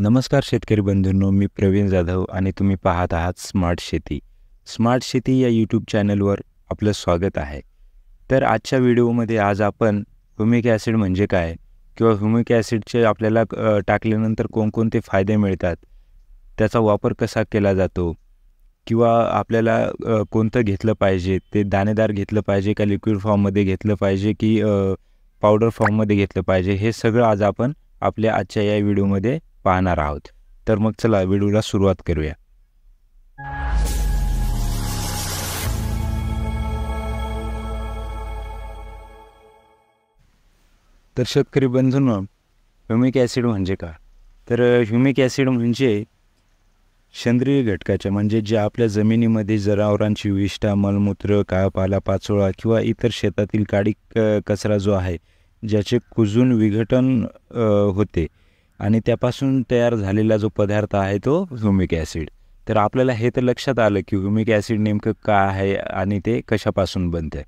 नमस्कार शेतकरी बंधूंनो, मी प्रवीण जाधव आणि तुम्ही पाहत आहात स्मार्ट शेती. स्मार्ट शेती या यूट्यूब चॅनलवर आपलं स्वागत आहे. तर आजच्या व्हिडिओमध्ये आज आपण ह्युमिक ॲसिड म्हणजे काय किंवा ह्युमिक ॲसिडचे आपल्याला टाकल्यानंतर कोणकोणते फायदे मिळतात, त्याचा वापर कसा केला जातो किंवा आपल्याला कोणतं घेतलं पाहिजे, ते दाणेदार घेतलं पाहिजे का लिक्विड फॉर्ममध्ये घेतलं पाहिजे की पावडर फॉर्ममध्ये घेतलं पाहिजे, हे सगळं आज आपण आपल्या आजच्या या व्हिडिओमध्ये पाहणार आहोत. तर मग चला व्हिडिओला सुरुवात करूया. तर शेतकरी बंधूंनो, ह्युमिक ॲसिड म्हणजे काय? तर ह्युमिक ॲसिड म्हणजे सेंद्रिय घटकाच्या म्हणजे जे आपल्या जमिनीमध्ये जनावरांची विष्ठा, मलमूत्र, काळपाला, पाचोळा किंवा इतर शेतातील काडी कचरा जो आहे, ज्याचे कुजून विघटन होते आणि त्यापासून तयार झालेला जो पदार्थ आहे तो ह्युमिक ॲसिड. तर आपल्याला हे तर लक्षात आलं की ह्युमिक ॲसिड नेमकं काय आहे आणि ते कशापासून बनते.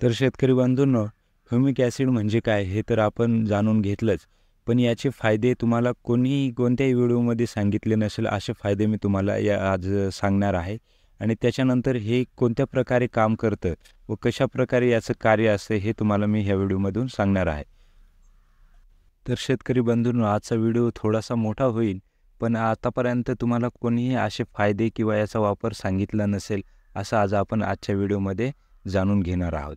तर शेतकरी बांधवांनो, ह्युमिक ॲसिड म्हणजे काय हे तर आपण जाणून घेतलंच, पण याचे फायदे तुम्हाला कोणत्याही व्हिडिओमध्ये सांगितले नसेल असे फायदे मी तुम्हाला आज सांगणार आहे. आणि त्याच्यानंतर हे कोणत्या प्रकारे काम करतं व कशाप्रकारे याचं कार्य असतं हे तुम्हाला मी ह्या व्हिडिओमधून सांगणार आहे. तर शेतकरी बंधूंनो, आजचा व्हिडिओ थोडासा मोठा होईल, पण आतापर्यंत तुम्हाला कोणीही असे फायदे किंवा याचा वापर सांगितला नसेल असं आज आपण आजच्या व्हिडिओमध्ये जाणून घेणार आहोत.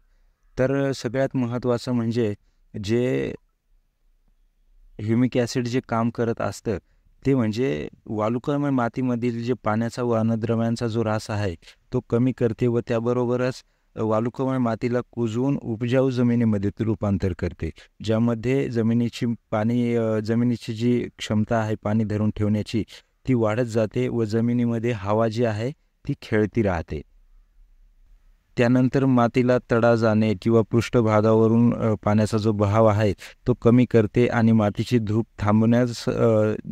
तर सगळ्यात महत्त्वाचं म्हणजे जे ह्युमिक ॲसिड जे काम करत असतं ते म्हणजे वालुकामय मातीमधील जे पाण्याचा व अन्नद्रव्यांचा जो ऱ्हास आहे तो कमी करते व त्याबरोबरच वालुकामय मातीला कुजवून उपजाऊ जमिनीमध्ये ते रूपांतर करते, ज्यामध्ये जमिनीची जी क्षमता आहे पाणी धरून ठेवण्याची ती वाढत जाते व जमिनीमध्ये हवा जी आहे ती खेळती राहते. त्यानंतर मातीला तडा जाणे किंवा पृष्ठभागावरून पाण्याचा जो बहाव आहे तो कमी करते आणि मातीची धूप थांबवण्यास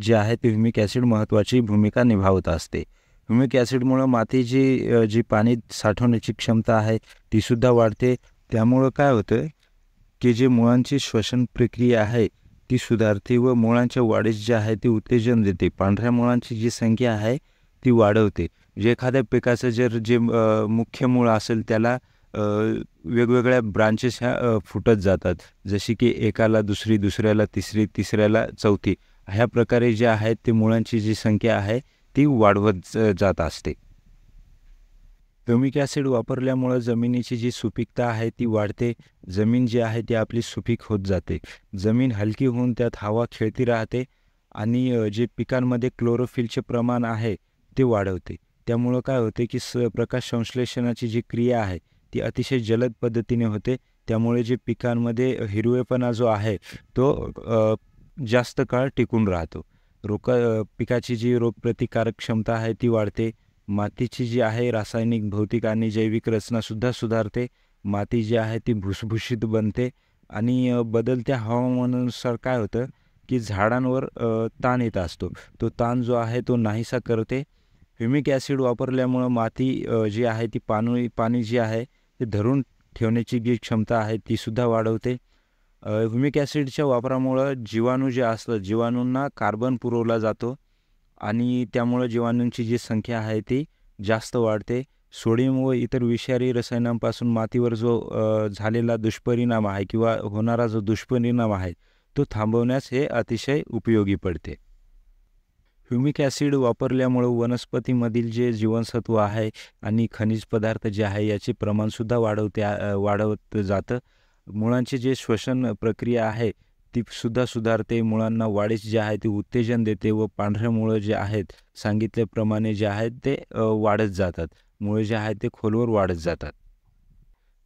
जे आहे ते ह्युमिक ॲसिड महत्त्वाची भूमिका निभावत असते. ह्युमिक ॲसिडमुळं मातीची जी पाणी साठवण्याची क्षमता आहे तीसुद्धा वाढते. त्यामुळं काय होतं की जे मुळांची श्वसन प्रक्रिया आहे ती सुधारते व मुळांच्या वाढीस जे आहे ती उत्तेजन देते. पांढऱ्या मुळांची जी संख्या आहे ती वाढवते. जे एखाद्या पिकाचं जे मुख्य मूळ असेल त्याला वेगवेगळ्या ब्रांचेस ह्या फुटत जातात, जशी की एकाला दुसरी, दुसऱ्याला तिसरी, तिसऱ्याला चौथी, ह्या प्रकारे जे आहेत ते मुळांची जी संख्या आहे ती वाढवत जात असते. ह्युमिक ॲसिड वापरल्यामुळं जमिनीची जी सुपीकता आहे ती वाढते. जमीन जी आहे ती आपली सुपीक होत जाते. जमीन हलकी होऊन त्यात हवा खेळती राहते आणि जे पिकांमध्ये क्लोरोफिलचे प्रमाण आहे ते वाढवते. त्यामुळं काय होते की प्रकाश संश्लेषणाची जी क्रिया आहे ती अतिशय जलद पद्धतीने होते. त्यामुळे जे पिकांमध्ये हिरवेपणा जो आहे तो जास्त काळ टिकून राहतो. पिकाची जी रोगप्रतिकारक क्षमता आहे ती वाढते. मातीची जी आहे रासायनिक, भौतिक आणि जैविक रचनासुद्धा सुधारते. माती जी आहे ती भुसभुशीत बनते आणि बदलत्या हवामानानुसार काय होतं की झाडांवर ताण येत असतो. तो ताण जो आहे तो नाहीसा करते. ह्युमिक ॲसिड वापरल्यामुळं माती जी आहे ती पाणी जे आहे ते धरून ठेवण्याची जी क्षमता आहे तीसुद्धा वाढवते. ह्युमिक ॲसिडच्या वापरामुळं जीवाणू जे असतात, जीवाणूंना कार्बन पुरवला जातो आणि त्यामुळं जीवाणूंची जी संख्या आहे ती जास्त वाढते. सोडियम व इतर विषारी रसायनांपासून मातीवर जो झालेला दुष्परिणाम आहे किंवा होणारा जो दुष्परिणाम आहे तो थांबवण्यास हे अतिशय उपयोगी पडते. ह्युमिक ॲसिड वापरल्यामुळं वनस्पतीमधील जे जीवनसत्व आहे आणि खनिज पदार्थ जे आहे याचे प्रमाणसुद्धा वाढवत जातं. मुळांची जे श्वसन प्रक्रिया आहे ती सुद्धा सुधारते. मुळांना वाढीस जे आहे ते उत्तेजन देते व पांढऱ्या मुळं जे आहेत सांगितल्याप्रमाणे जे आहेत ते वाढत जातात. मुळे जे आहेत ते खोलवर वाढत जातात.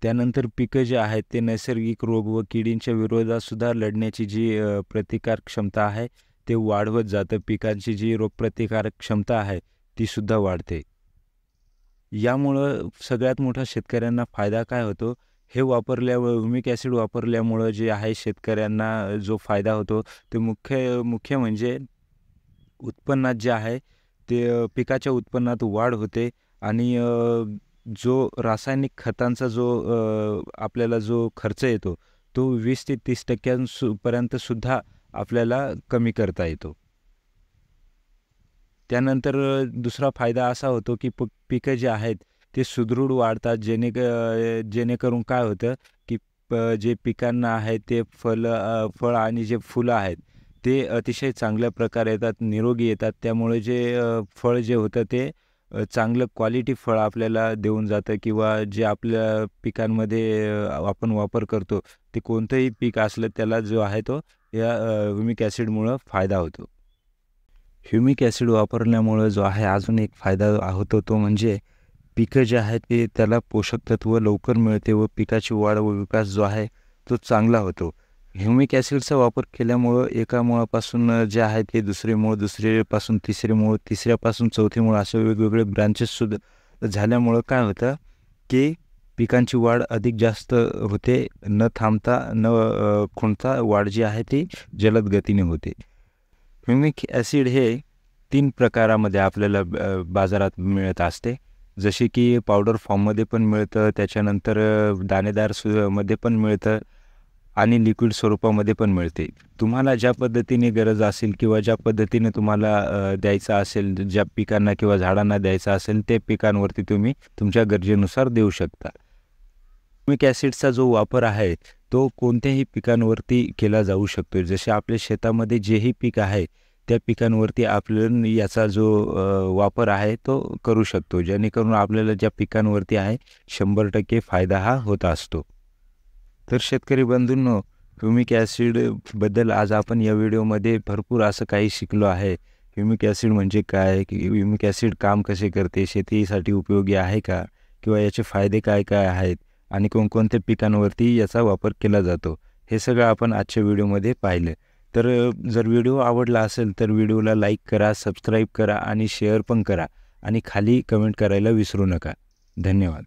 त्यानंतर पिकं जे आहेत ते नैसर्गिक रोग व किडींच्या विरोधातसुद्धा लढण्याची जी प्रतिकार क्षमता आहे ते वाढवत जातं. पिकांची जी रोगप्रतिकारक क्षमता आहे तीसुद्धा वाढते. यामुळं सगळ्यात मोठा शेतकऱ्यांना फायदा काय होतो, हे ह्युमिक ॲसिड वापरल्यामुळं जे आहे शेतकऱ्यांना जो फायदा होतो ते मुख्य म्हणजे उत्पन्नात जे आहे ते पिकाच्या उत्पन्नात वाढ होते आणि जो रासायनिक खतांचा आपल्याला जो खर्च येतो तो 20 ते 30% पर्यंत सुद्धा आपल्याला कमी करता येतो. त्यानंतर दुसरा फायदा असा होतो की पिकं जे आहेत ते सुदृढ वाढतात, जेणेकरून काय होतं की जे पिकांना आहे ते फळ आणि जे फुलं आहेत ते अतिशय चांगल्या प्रकारे येतात, निरोगी येतात. त्यामुळे जे फळ जे होतं ते चांगलं क्वालिटी फळ आपल्याला देऊन जातं किंवा जे आपल्या पिकांमध्ये आपण वापर करतो ते कोणतंही पीक असलं त्याला जो आहे तो या ह्युमिक ॲसिडमुळं फायदा होतो. ह्युमिक ॲसिड वापरल्यामुळं जो आहे अजून एक फायदा होतो तो म्हणजे पिकं जे आहेत ते त्याला पोषक तत्व लवकर मिळते व पिकाची वाढ व विकास जो आहे तो चांगला होतो. ह्युमिक ॲसिडचा वापर केल्यामुळं एका मुळापासून जे आहे ते दुसरे मूळ, दुसरेपासून तिसरे मूळ, तिसऱ्यापासून चौथे मूळ असे वेगवेगळे ब्रांचेससुद्धा झाल्यामुळं काय होतं की पिकांची वाढ अधिक जास्त होते, न थांबता खुंटता वाढ जी आहे ती जलद गतीने होते. ह्युमिक ॲसिड हे 3 प्रकारामध्ये आपल्याला बाजारात मिळत असते. जसे की पावडर फॉर्ममध्ये पण मिळतं, त्याच्यानंतर दाणेदार मध्ये पण मिळतं आणि लिक्विड स्वरूपामध्ये पण मिळते. तुम्हाला ज्या पद्धतीने गरज असेल किंवा ज्या पद्धतीने तुम्हाला द्यायचं असेल, ज्या पिकांना किंवा झाडांना द्यायचं असेल, ते पिकांवरती तुम्ही तुमच्या गरजेनुसार देऊ शकता. ह्युमिक ॲसिडचा जो वापर आहे तो कोणत्याही पिकांवरती केला जाऊ शकतो. जसे आपल्या शेतामध्ये जेही पीक आहे त्या पिकांवरती आपण याचा जो वापर आहे तो करू शकतो, जेणेकरून आपल्याला ज्या पिकांवरती आहे 100% फायदा हा होत असतो. तर शेतकरी बंधूंनो, ह्युमिक ॲसिडबद्दल आज आपण या व्हिडिओमध्ये भरपूर असं काही शिकलो आहे. ह्युमिक ॲसिड म्हणजे काय, की ह्युमिक ॲसिड काम कसे करते, शेतीसाठी उपयोगी आहे का, किंवा याचे फायदे काय काय आहेत आणि कोणकोणत्या पिकांवरती याचा वापर केला जातो, हे सगळं आपण आजच्या व्हिडिओमध्ये पाहिलं. तर जर व्हिडिओ आवडला असेल तर व्हिडिओला लाईक करा, सबस्क्राईब करा आणि शेअर पण करा आणि खाली कमेंट करायला विसरू नका. धन्यवाद.